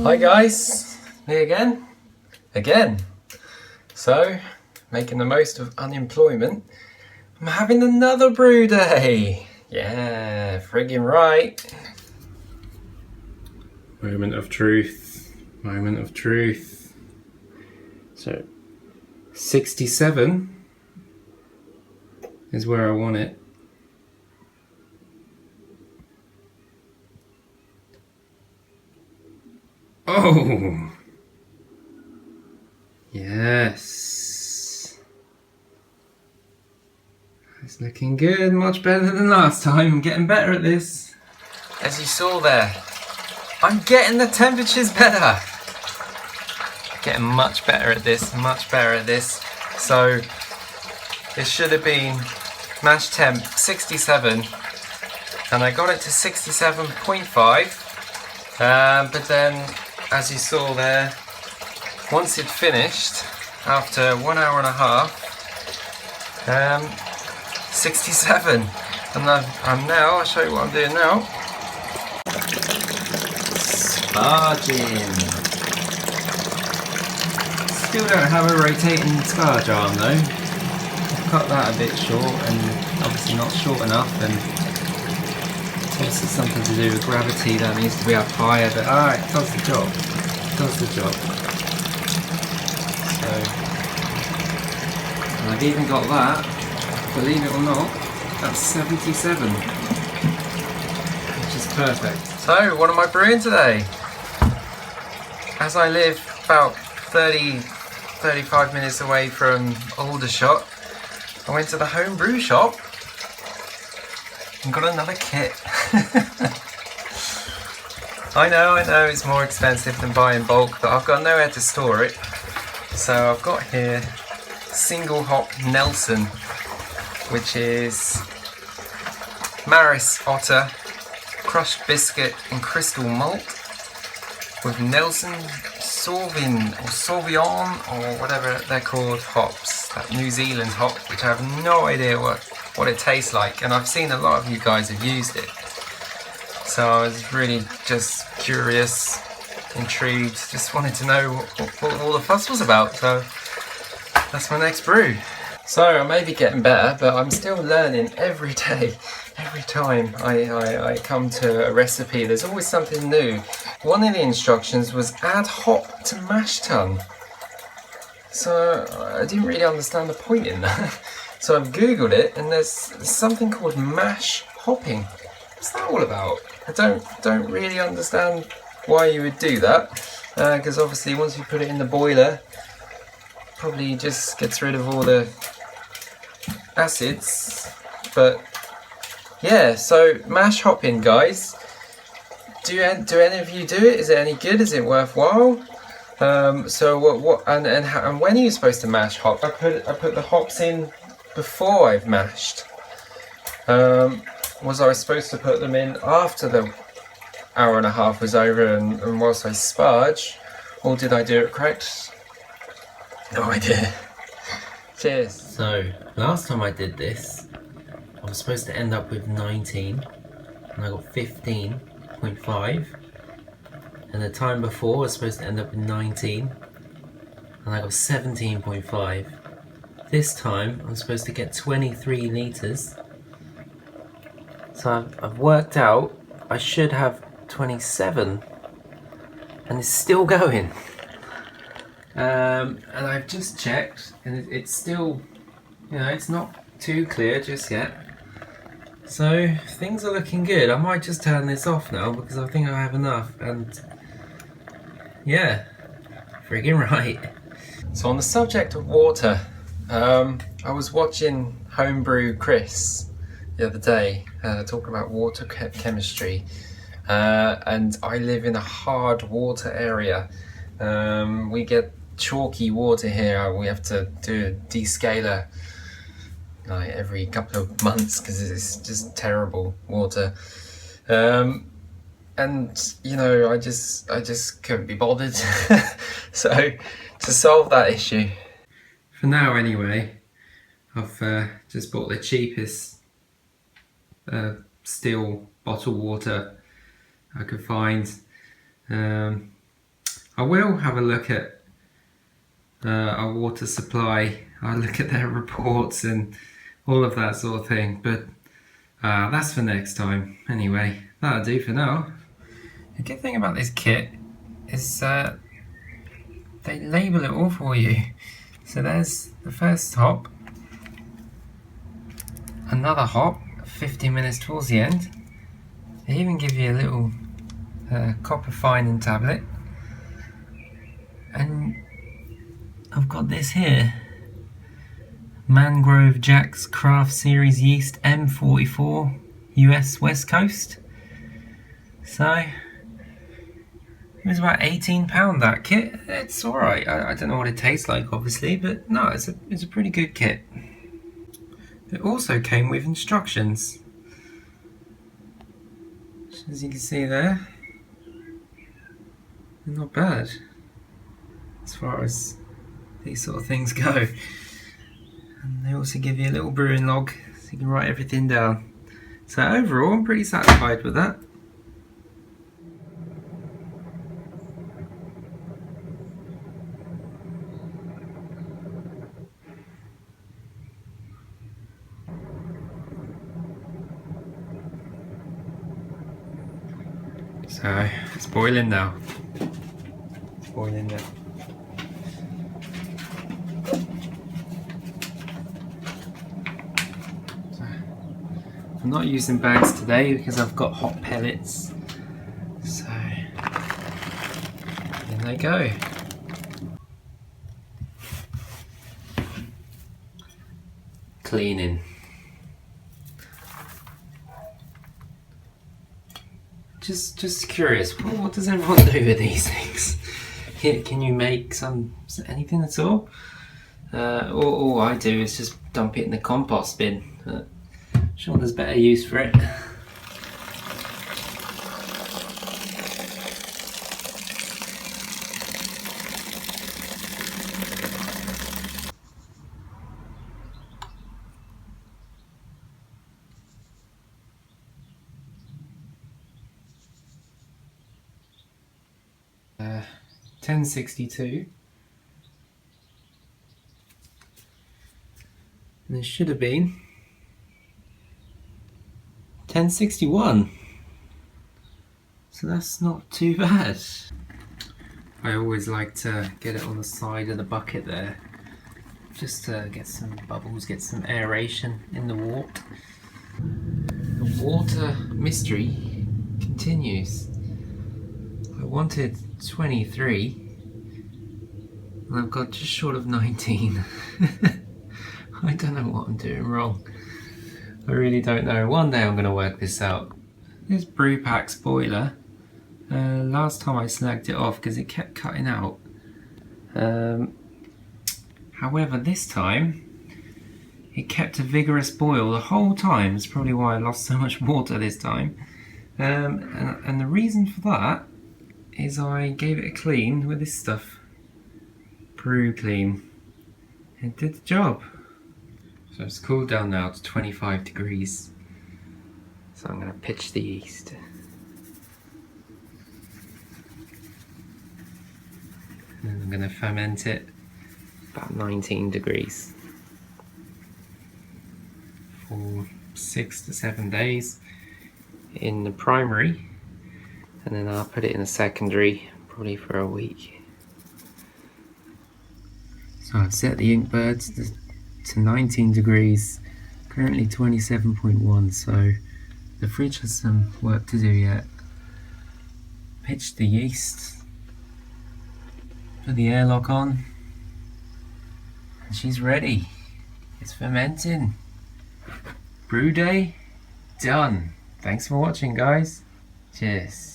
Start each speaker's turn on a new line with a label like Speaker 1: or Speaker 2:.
Speaker 1: Hi guys, me again. So, making the most of unemployment, I'm having another brew day. Yeah, friggin' right. Moment of truth, moment of truth. So, 67 is where I want it. Oh! Yes! It's looking good, much better than last time. I'm getting better at this. As you saw there, I'm getting the temperatures better. Getting much better at this, much better at this. So, it should have been mash temp 67, and I got it to 67.5. But then, as you saw there, once it finished, after 1 hour and a half, 67. And I'm now, I'll show you what I'm doing now. Sparging. Still don't have a rotating sparge arm though. I've cut that a bit short and obviously not short enough, and this is something to do with gravity that needs to be up higher, but alright, it does the job. It does the job. So, and I've even got that, believe it or not, that's 77, which is perfect. So, what am I brewing today? As I live about 35 minutes away from Aldershot, I went to the Homebrew shop and got another kit. I know it's more expensive than buying bulk, but I've got nowhere to store it. So I've got here single hop Nelson, which is Maris Otter, crushed biscuit and crystal malt with Nelson Sauvin or Sauvin or whatever they're called hops, that New Zealand hop, which I have no idea what it tastes like, and I've seen a lot of you guys have used it. So I was really just curious, intrigued, just wanted to know what all the fuss was about, so that's my next brew. So I may be getting better, but I'm still learning every day. Every time I come to a recipe, there's always something new. One of the instructions was add hop to mash tun. So I didn't really understand the point in that. So I've googled it, and there's something called mash hopping. What's that all about? I don't really understand why you would do that, because obviously once you put it in the boiler, probably just gets rid of all the acids. But yeah, so mash hopping, guys. Do any of you do it? Is it any good? Is it worthwhile? So what and when are you supposed to mash hop? I put the hops in before I've mashed. Was I supposed to put them in after the hour and a half was over and whilst I sparge, or did I do it correct? No idea. Cheers. So last time I did this, I was supposed to end up with 19, and I got 15.5. And the time before I was supposed to end up with 19, and I got 17.5. This time I'm supposed to get 23 litres. So I've worked out I should have 27, and it's still going. And I've just checked, and it's still, it's not too clear just yet. So things are looking good. I might just turn this off now because I think I have enough, and yeah, friggin' right. So on the subject of water, I was watching Homebrew Chris the other day talking about water chemistry, and I live in a hard water area. We get chalky water here. We have to do a descaler like every couple of months because it's just terrible water. And I just couldn't be bothered. So to solve that issue, for now anyway, I've just bought the cheapest still bottled water I could find. I will have a look at our water supply. I'll look at their reports and all of that sort of thing, but that's for next time. Anyway, that'll do for now. The good thing about this kit is they label it all for you. So there's the first hop, another hop, 15 minutes towards the end. They even give you a little copper fining tablet. And I've got this here, Mangrove Jack's Craft Series Yeast M44 US West Coast. So it was about £18 that kit. It's alright. I don't know what it tastes like obviously, but no, it's a pretty good kit. It also came with instructions, as you can see there. Not bad as far as these sort of things go. And they also give you a little brewing log so you can write everything down. So overall I'm pretty satisfied with that. So it's boiling now. It's boiling now. So I'm not using bags today because I've got hot pellets. So in they go. Cleaning. Just curious, what does everyone do with these things? Can you make anything at all? All I do is just dump it in the compost bin. But I'm sure there's better use for it. Uh, 1062, and it should have been 1061, so that's not too bad. I always like to get it on the side of the bucket there, just to get some bubbles, get some aeration in the wort. The water mystery continues. I wanted 23 and I've got just short of 19. I don't know what I'm doing wrong. I really don't know. One day I'm going to work this out. This Brew Pack spoiler, last time I snagged it off because it kept cutting out. However, this time it kept a vigorous boil the whole time. That's probably why I lost so much water this time. And the reason for that is I gave it a clean with this stuff. Brew Clean. It did the job. So it's cooled down now to 25 degrees. So I'm going to pitch the yeast. And then I'm going to ferment it about 19 degrees for 6 to 7 days in the primary. And then I'll put it in a secondary, probably for a week. So I've set the Inkbirds to 19 degrees, currently 27.1, so the fridge has some work to do yet. Pitched the yeast, put the airlock on, and she's ready. It's fermenting. Brew day, done. Thanks for watching, guys. Cheers.